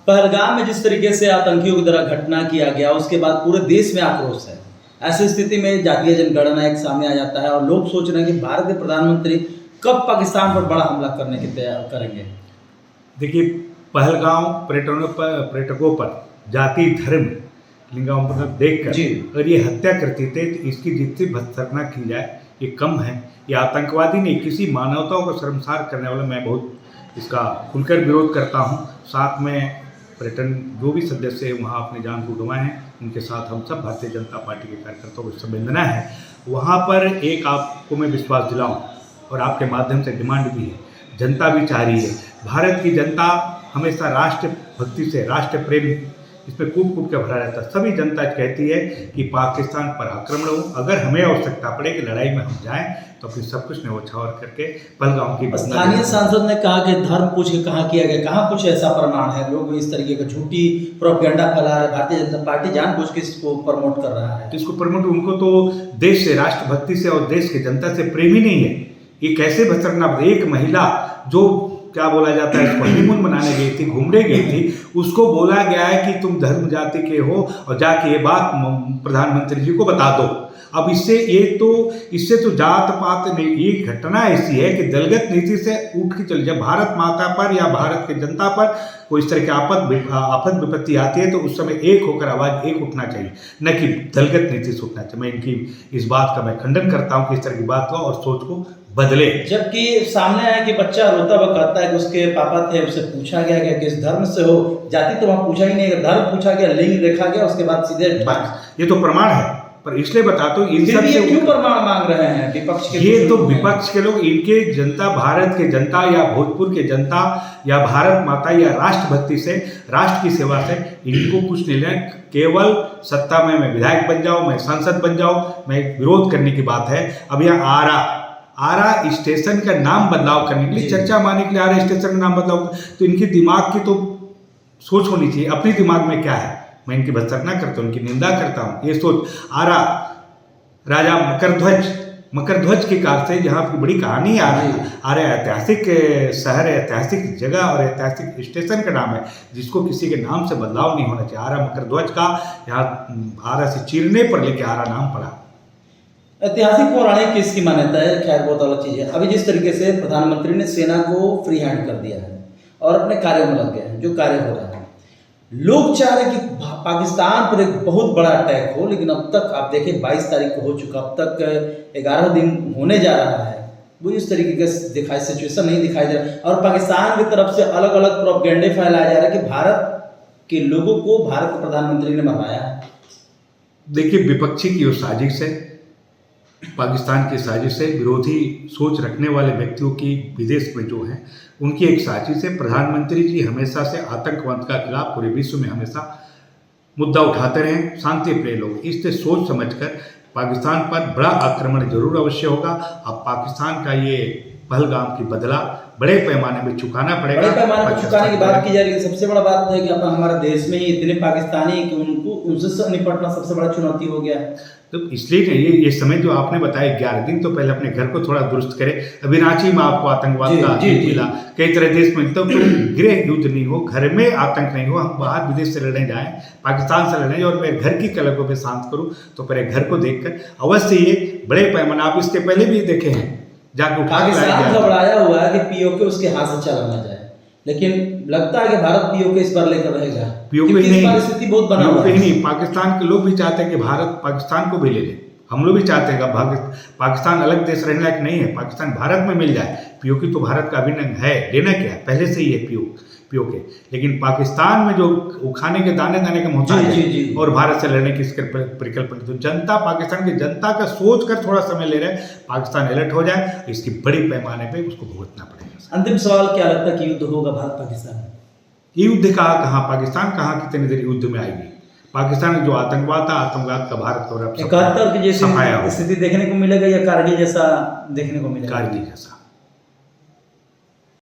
पहलगाम में जिस तरीके से आतंकियों की तरह घटना किया गया, उसके बाद पूरे देश में आक्रोश है। ऐसी स्थिति में जातीय जनगणना एक सामने आ जाता है और लोग सोच रहे हैं कि भारत के प्रधानमंत्री कब पाकिस्तान पर बड़ा हमला करने की तैयार करेंगे। देखिए, पहलगाम पर्यटकों पर जाति, धर्म, लिंगानुपात देखकर अगर ये हत्या करते थे तो इसकी जितनी भत्सना की जाए ये कम है। ये आतंकवादी नहीं, किसी मानवताओं को शर्मसार करने वाला, मैं बहुत इसका खुलकर विरोध करता हूँ। साथ में पर्यटन जो भी सदस्य है वहाँ अपनी जान को गंवाए हैं, उनके साथ हम सब भारतीय जनता पार्टी के कार्यकर्ताओं को संवेदना है। वहाँ पर एक आपको मैं विश्वास दिलाऊँ और आपके माध्यम से डिमांड भी है, जनता भी चाह रही है। भारत की जनता हमेशा राष्ट्रभक्ति से, राष्ट्र प्रेम इसमें कूट कूट के भरा रहता है। सभी जनता कहती है कि पाकिस्तान पर आक्रमण हो, अगर हमें आवश्यकता पड़े कि लड़ाई में हम जाएं तो फिर सब कुछ न्योछावर करके पहलगाम की। स्थानीय सांसद ने कहा कि धर्म पूछ के कहाँ किया गया, कहाँ कुछ ऐसा प्रमाण है। लोग इस तरीके का झूठी प्रोपेगेंडा फैला रहे, भारतीय जनता पार्टी जानबूझ के इसको प्रमोट कर रहा है। इसको प्रमोट, उनको तो देश से, राष्ट्रभक्ति से और देश की जनता से प्रेम ही नहीं है। ये कैसे भत्सना। एक महिला जो क्या बोला जाता है, इसको हनीमून मनाने गई थी, घूमने गई थी, उसको बोला गया है कि तुम धर्म जाति के हो और जाके ये बात प्रधानमंत्री जी को बता दो। अब इससे तो जात पात नहीं, ये घटना ऐसी है कि दलगत नीति से उठ के चली जाए। भारत माता पर या भारत की जनता पर कोई इस तरह की आफत विपत्ति आती है तो उस समय एक होकर आवाज एक उठना चाहिए, न कि दलगत नीति से उठना चाहिए। मैं इनकी इस बात का मैं खंडन करता हूँ कि इस तरह की बात हो और सोच को बदले। जबकि सामने आया कि बच्चा रोता हुआ कहता है कि उसके पापा थे, उससे पूछा गया कि किस धर्म से हो, जाति तो वहाँ पूछा ही नहीं, धर्म पूछा गया, लिंग देखा गया, उसके बाद सीधे ये तो प्रमाण है। पर इसलिए बताता हूँ इन सब से क्यों प्रमाण मांग रहे हैं विपक्ष के? ये तो विपक्ष के लोग, इनके जनता, भारत के जनता या भोजपुर के जनता या भारत माता या राष्ट्रभक्ति से, राष्ट्र की सेवा से इनको कुछ नहीं लेना। केवल सत्ता में मैं विधायक बन जाऊं, मैं सांसद बन जाऊं, मैं विरोध करने की बात है। अब यहाँ आरा स्टेशन का नाम बदलाव करने के लिए, चर्चा मारने के लिए आरा स्टेशन का नाम बदलाव, तो इनकी दिमाग की तो सोच होनी चाहिए। अपने दिमाग में क्या है, मैं इनकी भत्सना करता हूँ, उनकी निंदा करता हूँ। ये सोच आरा राजा मकरध्वज के काल से जहाँ की बड़ी कहानी आ रही है। आरा ऐतिहासिक शहर, ऐतिहासिक जगह और ऐतिहासिक स्टेशन का नाम है जिसको किसी के नाम से बदलाव नहीं होना चाहिए। आरा मकरध्वज का, यहाँ आरा से चीरने पर लेके आरा नाम पड़ा। ऐतिहासिक पौराणिक किसकी मान्यता है, खैर बहुत अलग चीज़ है। अभी जिस तरीके से प्रधानमंत्री ने सेना को फ्री हैंड कर दिया है और अपने कार्यों में लग गए हैं, जो कार्य हो रहा है, लोग चाह रहे कि पाकिस्तान पर एक बहुत बड़ा अटैक हो, लेकिन अब तक आप देखें 22 तारीख को हो चुका, अब तक 11 दिन होने जा रहा है। वो इस तरीके का सिचुएशन नहीं दिखाई दे रहा और पाकिस्तान की तरफ से अलग अलग प्रोपेगेंडे फैलाया जा रहा है कि भारत के लोगों को भारत के प्रधानमंत्री ने मरवाया है। देखिए, विपक्षी की वो साजिश है, पाकिस्तान की साजिश है, विरोधी सोच रखने वाले व्यक्तियों की विदेश में जो हैं उनकी एक साजिश है। प्रधानमंत्री जी हमेशा से आतंकवाद के खिलाफ पूरे विश्व में हमेशा मुद्दा उठाते रहे, शांति प्रिय लोग। इससे सोच समझकर पाकिस्तान पर बड़ा आक्रमण जरूर अवश्य होगा। अब पाकिस्तान का ये पहलगाम की बदला बड़े पैमाने में चुकाना पड़ेगा। बड़े पैमाने पर चुकाने की बात की जा रही है। सबसे बड़ा बात है कि अब हमारे देश में ही इतने पाकिस्तानी हैं कि उनको उनसे निपटना सबसे बड़ा चुनौती हो गया है। तो इसलिए ये समय जो आपने बताया 11 दिन तो पहले अपने घर को थोड़ा दुरुस्त करें। अभी रांची में आपको आतंकवाद का मिला, कई तरह देश में, तो गृह युद्ध नहीं हो, घर में आतंक नहीं हो, हम बाहर विदेश से लड़ने जाएं, पाकिस्तान से लड़ने और मैं घर की कलकों पे शांत करूं, तो पहले घर को देखकर अवश्य ये बड़े पैमाने, आप इसके पहले भी देखे हैं, जाके पाकिस्तान घबराया हुआ है कि पीओके उसके हाथ से चला ना जाए, लेकिन लगता है कि भारत पीओके इस बार लेकर रहेगा। पीओके नहीं, परिस्थिति बहुत बना हुआ है। नहीं, पाकिस्तान के लोग भी चाहते हैं कि भारत पाकिस्तान को भी ले ले। हम लोग भी चाहते हैं कि पाकिस्तान अलग देश रहने लायक नहीं है, पाकिस्तान भारत में मिल जाए। पीओके तो भारत का अभिन्न है, लेना क्या है, पहले से ही है पीओके। लेकिन पाकिस्तान में जो खाने के दाने का मोहताज है और भारत से लड़ने की परिकल्पना, तो जनता, पाकिस्तान की जनता का सोच कर थोड़ा समय ले रहे हैं, पाकिस्तान अलर्ट हो जाए, इसकी बड़ी पैमाने पे उसको भुगतना पड़ेगा। अंतिम सवाल, क्या लगता है कि युद्ध होगा भारत पाकिस्तान में? युद्ध कहाँ, पाकिस्तान कहाँ कितनी देर युद्ध में आएगी। पाकिस्तान में जो आतंकवाद था, आतंकवाद का भारत और 71 की जैसी स्थिति देखने को मिलेगा या कारगिल जैसा देखने को मिलेगा? कारगिल जैसा।